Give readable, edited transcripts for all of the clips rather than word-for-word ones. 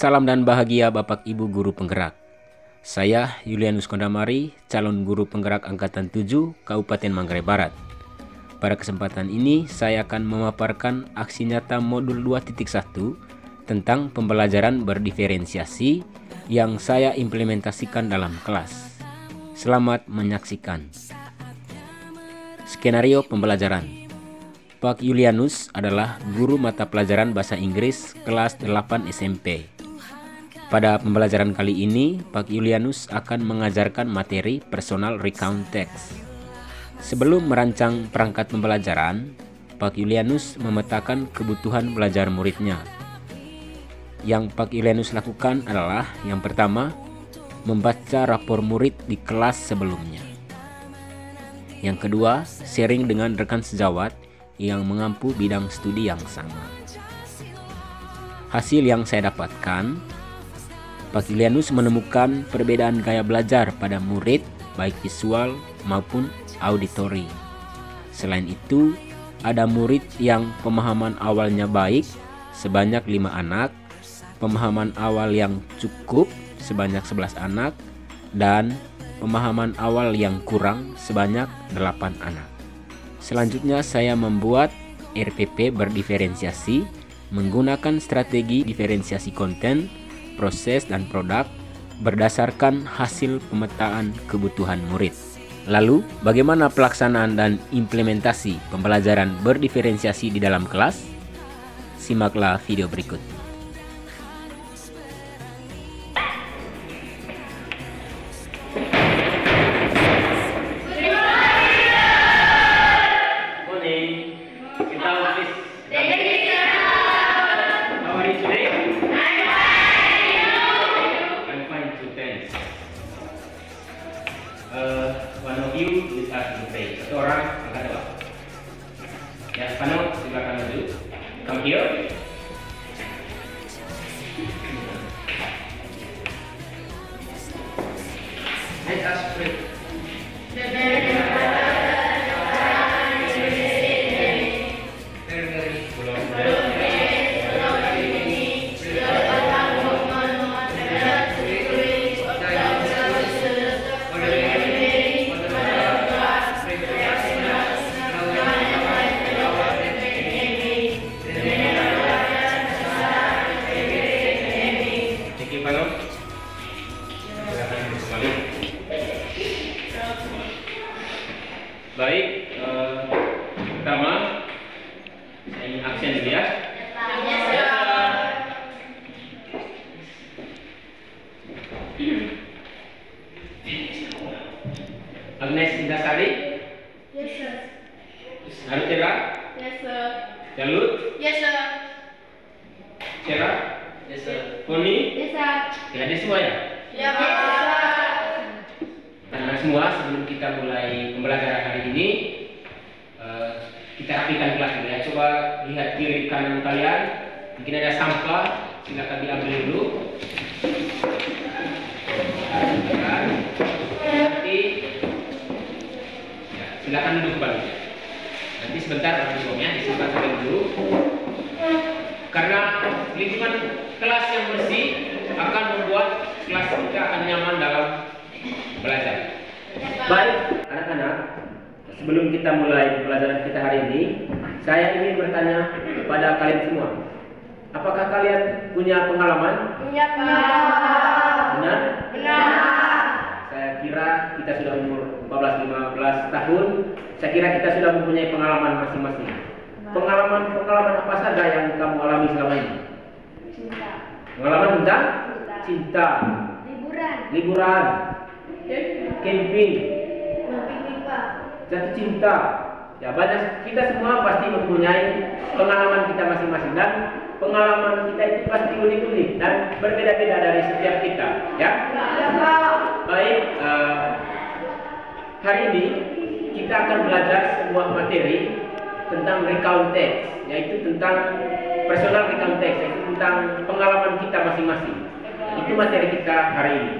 Salam dan bahagia Bapak Ibu Guru Penggerak. Saya Julianus Kondamari, calon guru penggerak Angkatan 7 Kabupaten Manggarai Barat. Pada kesempatan ini saya akan memaparkan aksi nyata modul 2.1 tentang pembelajaran berdiferensiasi yang saya implementasikan dalam kelas. Selamat menyaksikan. Skenario pembelajaran. Pak Julianus adalah guru mata pelajaran bahasa Inggris kelas 8 SMP. Pada pembelajaran kali ini, Pak Julianus akan mengajarkan materi personal recount text. Sebelum merancang perangkat pembelajaran, Pak Julianus memetakan kebutuhan belajar muridnya. Yang Pak Julianus lakukan adalah yang pertama, membaca rapor murid di kelas sebelumnya. Yang kedua, sharing dengan rekan sejawat yang mengampu bidang studi yang sama. Hasil yang saya dapatkan, Pak Julianus menemukan perbedaan gaya belajar pada murid baik visual maupun auditori. Selain itu, ada murid yang pemahaman awalnya baik sebanyak 5 anak, pemahaman awal yang cukup sebanyak 11 anak, dan pemahaman awal yang kurang sebanyak 8 anak. Selanjutnya saya membuat RPP berdiferensiasi menggunakan strategi diferensiasi konten, proses, dan produk berdasarkan hasil pemetaan kebutuhan murid. Lalu, bagaimana pelaksanaan dan implementasi pembelajaran berdiferensiasi di dalam kelas? Simaklah video berikut. One of you will start to pray. Satu orang angkat doa. Ya, Pano, silakan maju. Come here. Let us pray. Baik, pertama saya ingin aksen dulu ya. Agnes Indasari. Yes, sir. Narutera. Yes, sir. Jalut. Yes, sir. Cera. Yes, sir. Poni. Yes, sir. Ya, ada semua ya. Yes, sir. Nah, semua sebelum kita mulai pembelajaran hari ini, kita rapikan kelas dulu ya. Coba lihat kiri kanan kalian, mungkin ada sampah, silakan diambil dulu. Nanti, ya, silakan duduk kembali. Nanti sebentar orang duduknya disimpan sampai dulu. Karena lingkungan kelas yang bersih akan membuat kelas kita akan nyaman dalam belajar. Baik, anak-anak, sebelum kita mulai pembelajaran kita hari ini, saya ingin bertanya kepada kalian semua. Apakah kalian punya pengalaman? Punya, Pak. Benar? Benar. Saya kira kita sudah umur 14-15 tahun. Saya kira kita sudah mempunyai pengalaman masing-masing. Pengalaman apa saja yang kamu alami selama ini? Cinta. Pengalaman tentang cinta, liburan, camping, Pak. jatuh cinta. Ya, banyak, kita semua pasti mempunyai pengalaman kita masing-masing, dan pengalaman kita itu pasti unik-unik dan berbeda-beda dari setiap kita, ya. Ya, Pak. Baik, hari ini kita akan belajar sebuah materi tentang recount text, yaitu tentang personal recount text, yaitu tentang pengalaman kita masing-masing. Itu materi kita hari ini.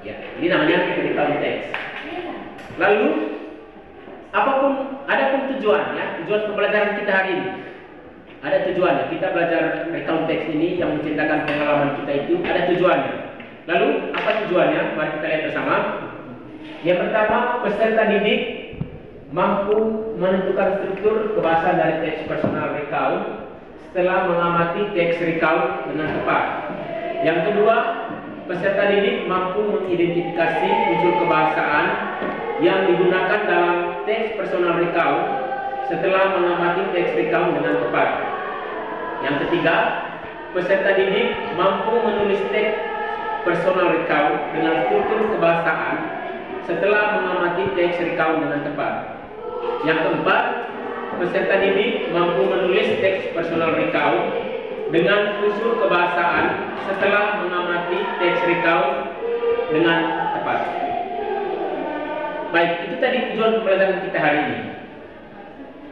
Ya, ini namanya recount text. Lalu, adapun tujuan, ya, tujuan pembelajaran kita hari ini. ada tujuannya. Kita belajar recount text ini yang menceritakan pengalaman kita itu ada tujuannya. Lalu apa tujuannya? Mari kita lihat bersama. Yang pertama, peserta didik mampu menentukan struktur kebahasan dari teks personal recount setelah mengamati teks recount dengan tepat. Yang kedua, peserta didik mampu mengidentifikasi unsur kebahasaan yang digunakan dalam teks personal recount setelah mengamati teks recount dengan tepat. Yang ketiga, peserta didik mampu menulis teks personal recount dengan struktur kebahasaan setelah mengamati teks recount dengan tepat. Yang keempat, peserta didik mampu menulis teks personal recount dengan unsur kebahasaan setelah mengamati teks recount dengan tepat. Baik, itu tadi tujuan pembelajaran kita hari ini.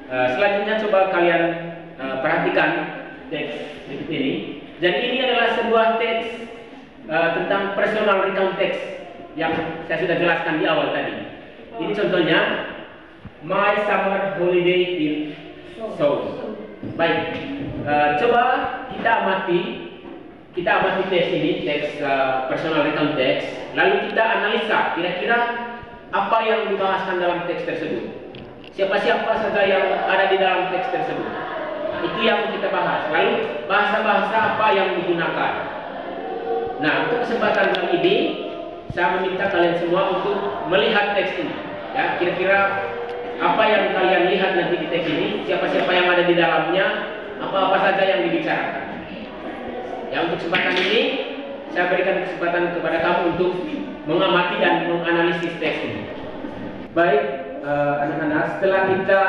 Selanjutnya coba kalian perhatikan teks berikut ini. Jadi ini adalah sebuah teks tentang personal recount text yang saya sudah jelaskan di awal tadi. Ini contohnya, My Summer Holiday in Seoul. Baik, coba kita amati teks ini, teks personal recount text. Lalu kita analisa kira-kira apa yang dibahaskan dalam teks tersebut. Siapa-siapa saja yang ada di dalam teks tersebut. Nah, itu yang kita bahas. Lalu bahasa-bahasa apa yang digunakan. Nah, untuk kesempatan kali ini saya meminta kalian semua untuk melihat teks ini. Ya, kira-kira apa yang kalian lihat nanti di teks ini, siapa-siapa yang ada di dalamnya, apa-apa saja yang dibicarakan. Ya, untuk kesempatan ini saya berikan kesempatan kepada kamu untuk mengamati dan menganalisis teks ini. Baik, anak-anak, setelah kita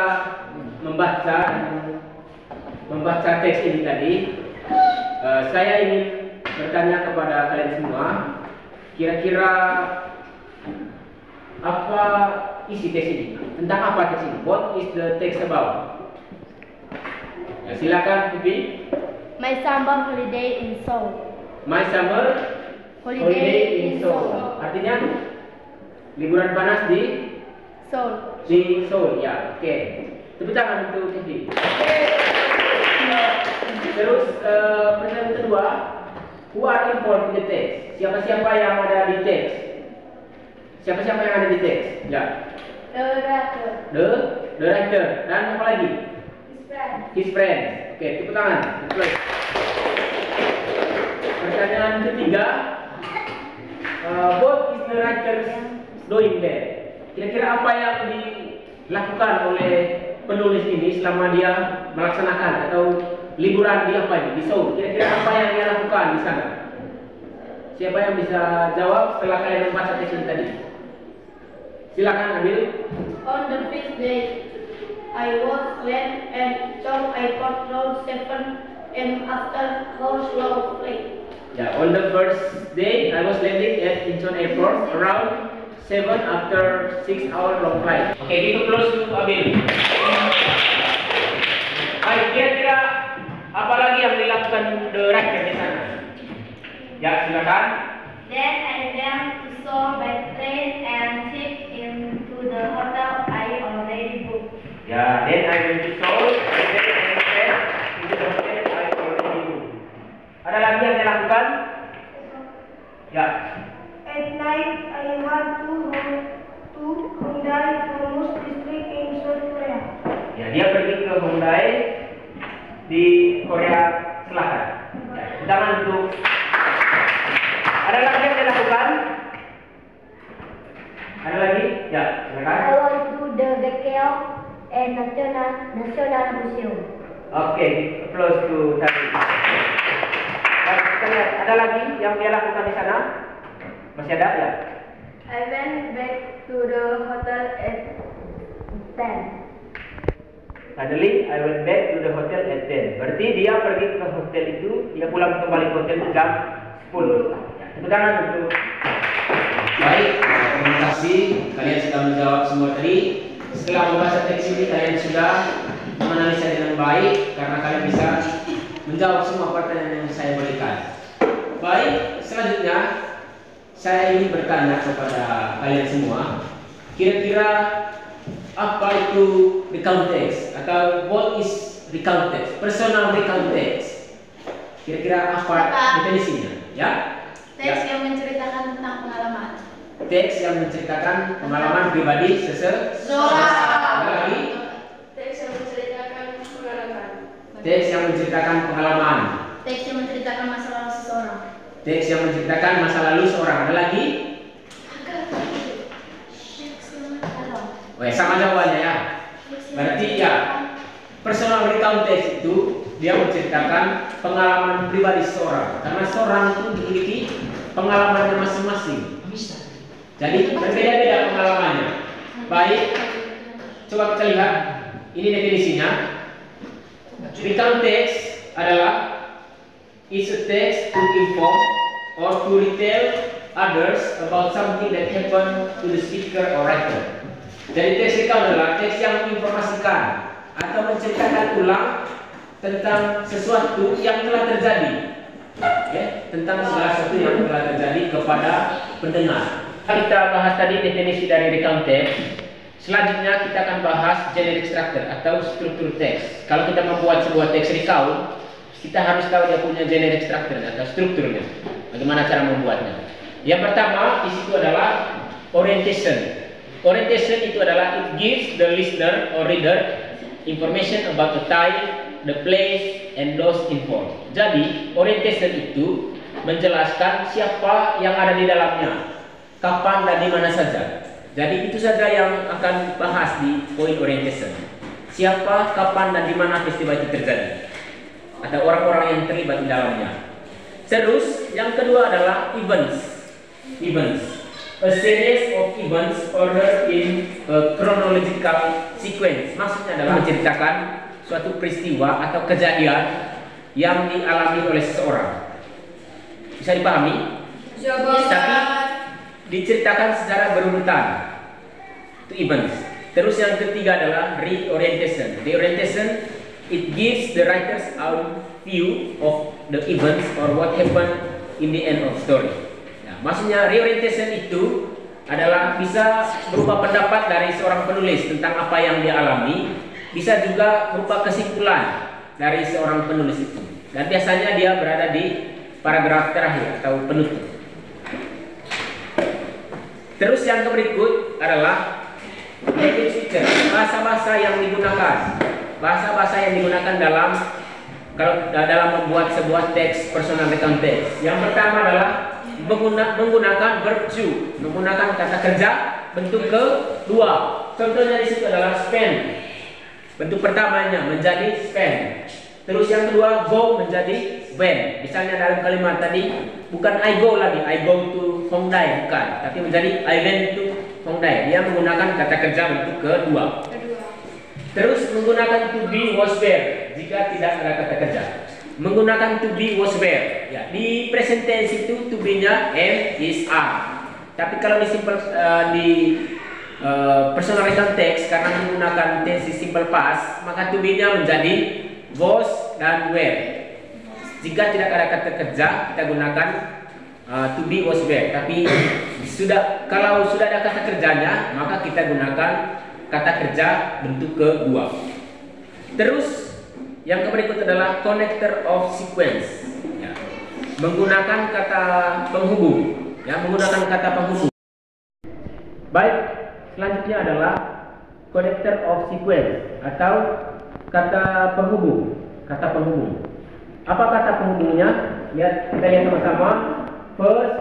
membaca teks ini tadi, saya ingin bertanya kepada kalian semua, kira-kira apa isi teks ini? Tentang apa teks ini? What is the text about? Ya, silakan, Bibi. My summer holiday in Seoul. My summer holiday in Seoul. Artinya liburan panas di Seoul. Seoul, ya. Oke. Tepuk tangan untuk Bibi. Terus pertanyaan kedua, who are involved in the text? Siapa-siapa yang ada di teks? Siapa-siapa yang ada di teks? Ya. The writer. The writer. Dan apa lagi? His friend. His friend. Oke, tepuk tangan. Pertanyaan ketiga, what is the writer doing there? Kira-kira apa yang dilakukan oleh penulis ini selama dia melaksanakan atau liburan di apa ini? Di Seoul. Kira-kira apa yang dia lakukan di sana? Siapa yang bisa jawab setelah kalian membaca teks ini tadi? Silakan ambil. On the fifth day, I was late and so I got round 7 and after horse long flight. Ya, on the first day I was landing at Incheon Airport around 7 after 6-hour long flight. Oke, kita close dulu ambil. Baik, kira-kira apa lagi yang dilakukan the writer di sana? Ya, silakan. Then I went to Seoul by train and shipped into the hotel I already booked. Ya, then I went to Seoul and then I went into the hotel I already booked. Ada lagi yang dilakukan? Ya. At night, I went to Hyundai Formosa district in South Korea. Ya, dia pergi ke Hyundai di Korea Selatan. Ya, jangan untuk. Ada lagi yang dilakukan? Ada lagi? Ya, silakan. I went to the Gekeo and National Museum. Oke, applause to tadi. Kita lihat, ada lagi yang dia lakukan di sana? Masih ada ya? I went back to the hotel at 10. Finally, I went back to the hotel at 10. Berarti dia pergi ke hotel itu, dia pulang kembali ke hotel itu jam 10. Ya, tepuk tangan untuk. Baik, terima kasih. Kalian sudah menjawab semua tadi. Setelah membaca teks ini, kalian sudah menganalisa dengan baik karena kalian bisa menjawab semua pertanyaan yang saya berikan. Baik, selanjutnya saya ingin bertanya kepada kalian semua, kira-kira apa itu recount text atau what is recount text, personal recount text. Kira-kira apa definisinya? Ya? Teks yang menceritakan tentang pengalaman. Teks yang menceritakan pengalaman pribadi seseorang. Lagi? Teks yang menceritakan pengalaman. Teks yang menceritakan pengalaman. Teks yang menceritakan masa lalu seseorang. Teks yang menceritakan masa lalu seorang. Ada lagi? Wah, sama jawabannya ya. Berarti ya, personal recount text itu dia menceritakan pengalaman pribadi seseorang. Karena seorang itu memiliki pengalamannya masing-masing. Jadi berbeda-beda pengalamannya. Baik, coba kita lihat. Ini definisinya. Recount text adalah is a text to inform or to retell others about something that happened to the speaker or writer. Jadi teks recount adalah teks yang menginformasikan atau menceritakan ulang tentang sesuatu yang telah terjadi, tentang segala sesuatu yang telah terjadi kepada pendengar. Kita bahas tadi definisi dari recount text. Selanjutnya kita akan bahas generic structure atau struktur teks. Kalau kita membuat sebuah teks recount, kita harus tahu dia punya generic structure atau strukturnya. Bagaimana cara membuatnya? Yang pertama di situ adalah orientation. Orientation itu adalah it gives the listener or reader information about the time, the place, and those involved. Jadi orientation itu menjelaskan siapa yang ada di dalamnya, kapan dan di mana saja. Jadi itu saja yang akan bahas di poin orientation. Siapa, kapan, dan di mana peristiwa itu terjadi, atau orang-orang yang terlibat di dalamnya. Terus yang kedua adalah events. A series of events ordered in a chronological sequence. Maksudnya adalah menceritakan suatu peristiwa atau kejadian yang dialami oleh seseorang. Bisa dipahami? Tapi diceritakan secara berurutan. Itu events. Terus yang ketiga adalah reorientation. Reorientation, it gives the writer's own view of the events or what happened in the end of story. Maksudnya reorientation itu adalah bisa berupa pendapat dari seorang penulis tentang apa yang dia alami, bisa juga berupa kesimpulan dari seorang penulis itu. Dan biasanya dia berada di paragraf terakhir atau penutup. Terus yang berikut adalah language feature, bahasa-bahasa yang digunakan. Bahasa-bahasa yang digunakan dalam membuat sebuah teks personal recount text. Yang pertama adalah menggunakan verb to, menggunakan kata kerja bentuk kedua. Contohnya di situ adalah spend. Bentuk pertamanya menjadi spend. Terus yang kedua go menjadi went. Misalnya dalam kalimat tadi bukan I go lagi, I go to Hongdae, bukan, tapi menjadi I went to Hongdae. Dia menggunakan kata kerja bentuk kedua. Terus menggunakan to be, was, were jika tidak ada kata kerja. Menggunakan to be, was, were. Ya, di present tense itu to be-nya am, is, are. Tapi kalau di personal recount text karena menggunakan tense simple past, maka to be-nya menjadi was dan were. Jika tidak ada kata kerja, kita gunakan to be, was, were. Tapi kalau sudah ada kata kerjanya, maka kita gunakan kata kerja bentuk kedua. Terus yang berikut adalah connector of sequence. Ya. Menggunakan kata penghubung. Ya, menggunakan kata penghubung. Baik, selanjutnya adalah connector of sequence atau kata penghubung. Kata penghubung. Apa kata penghubungnya? Kita lihat sama-sama. First,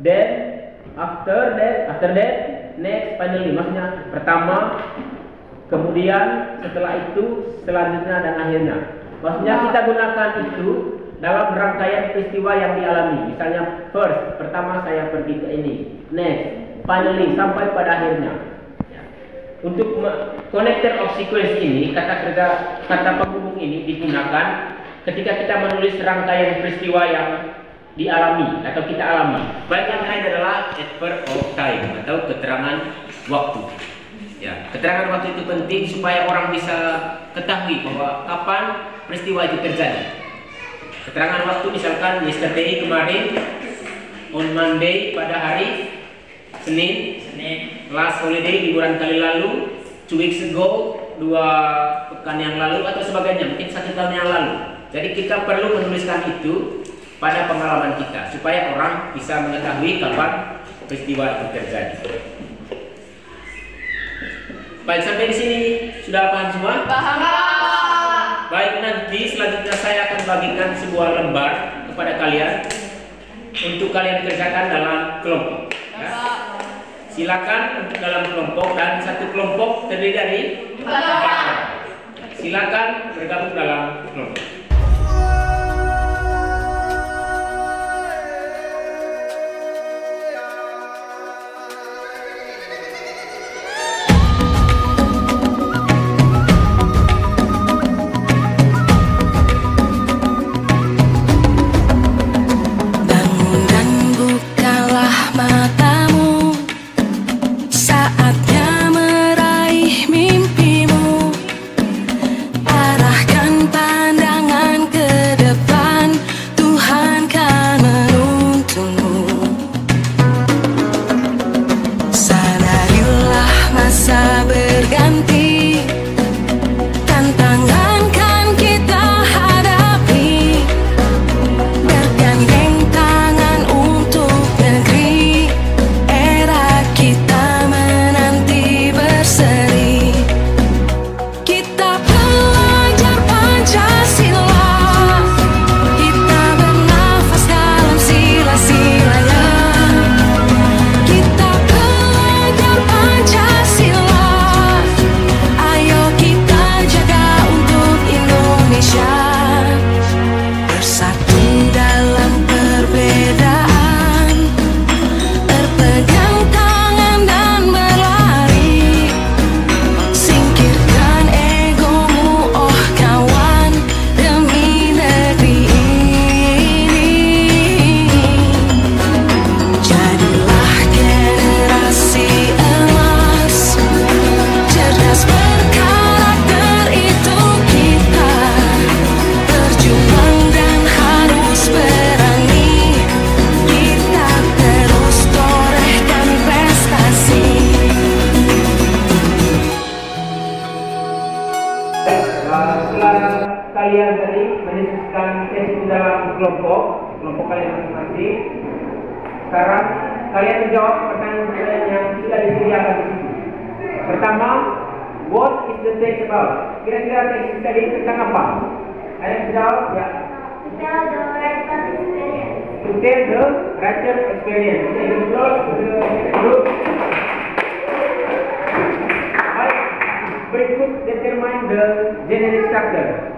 then, after that, next, finally. Maksudnya pertama, kemudian, setelah itu, selanjutnya, dan akhirnya. Maksudnya kita gunakan itu dalam rangkaian peristiwa yang dialami. Misalnya first, pertama saya pergi ke ini. Next, finally, sampai pada akhirnya. Untuk connector of sequence ini, kata penghubung ini digunakan ketika kita menulis rangkaian peristiwa yang dialami atau kita alami. Baik, yang lain adalah adverb of time atau keterangan waktu. Ya, keterangan waktu itu penting supaya orang bisa ketahui bahwa kapan peristiwa itu terjadi. Keterangan waktu misalkan yesterday, kemarin, on Monday, pada hari Senin, last holiday, liburan kali lalu, 2 weeks ago, pekan yang lalu atau sebagainya, mungkin 1 tahun yang lalu. Jadi kita perlu menuliskan itu pada pengalaman kita supaya orang bisa mengetahui kapan peristiwa itu terjadi. Baik, sampai di sini sudah paham semua? Paham. Baik, nanti selanjutnya saya akan bagikan sebuah lembar kepada kalian untuk kalian kerjakan dalam kelompok. Ya. Silakan untuk dalam kelompok, dan satu kelompok terdiri dari 4 orang. Silakan bergabung dalam kelompok. Kalian tadi mendiskusikan sesi dalam kelompok kalian masing-masing. Sekarang kalian menjawab pertanyaan yang sudah disediakan di situ. Pertama, what is the text about? Kira-kira teks tadi tentang apa? Ada yang jawab? Ya. To tell the writer experience. To tell the writer experience. Okay, close the group. Baik, berikut determine the generic structure.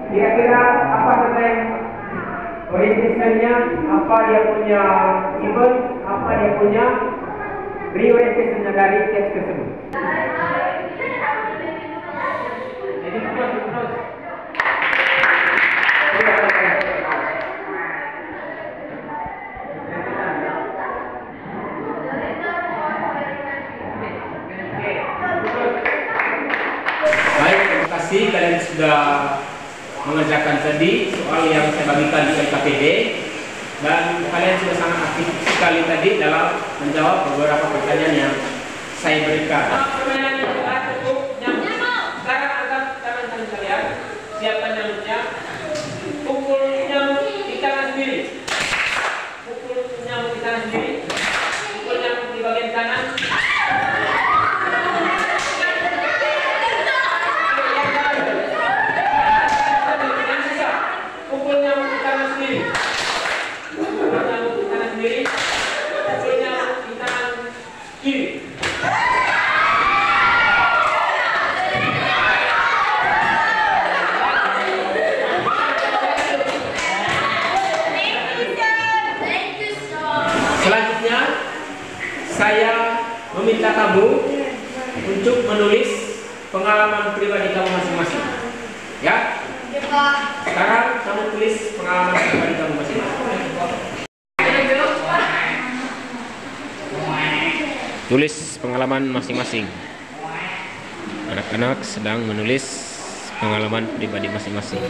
Kira-kira apa saja yang orientasinya, apa dia punya event, apa dia punya reorientasinya dari teks tersebut. Jadi terus. Baik, terima kasih kalian sudah mengerjakan tadi soal yang saya bagikan di LKPD, dan kalian sudah sangat aktif sekali tadi dalam menjawab beberapa pertanyaan yang saya berikan. Permainan yang cukup nyambung. Sekarang angkat tangan kalian, siapkan nyamuknya, pukul nyamuk di tangan sendiri, pukul nyamuk di tangan sendiri, pukul nyamuk di bagian kanan. Selanjutnya, saya meminta kamu untuk menulis pengalaman pribadi kamu masing-masing. Ya? Sekarang kamu tulis pengalaman pribadi kamu masing-masing. Tulis pengalaman masing-masing. Anak-anak sedang menulis pengalaman pribadi masing-masing.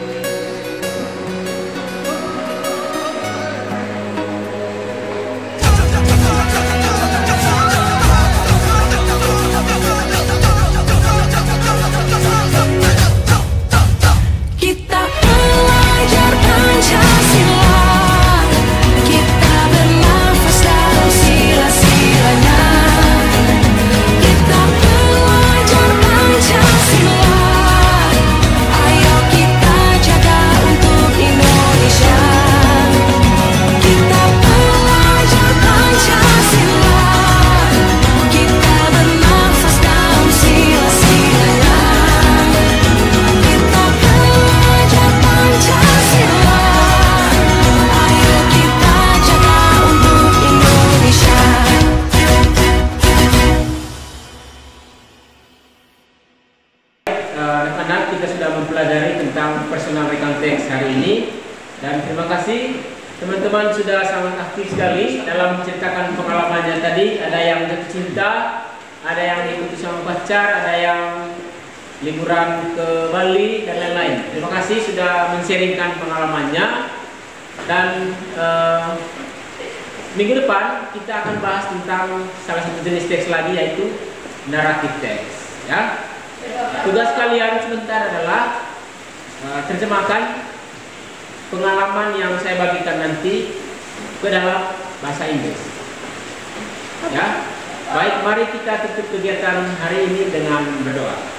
Teman-teman sudah sangat aktif sekali dalam menceritakan pengalamannya tadi. Ada yang jatuh cinta, ada yang diputus sama pacar, ada yang liburan ke Bali dan lain-lain. Terima kasih sudah men-sharingkan pengalamannya. Dan minggu depan kita akan bahas tentang salah satu jenis teks lagi, yaitu naratif teks. Ya. Tugas kalian sebentar adalah terjemahkan pengalaman yang saya bagikan nanti ke dalam bahasa Inggris. Ya. Baik, mari kita tutup kegiatan hari ini dengan berdoa.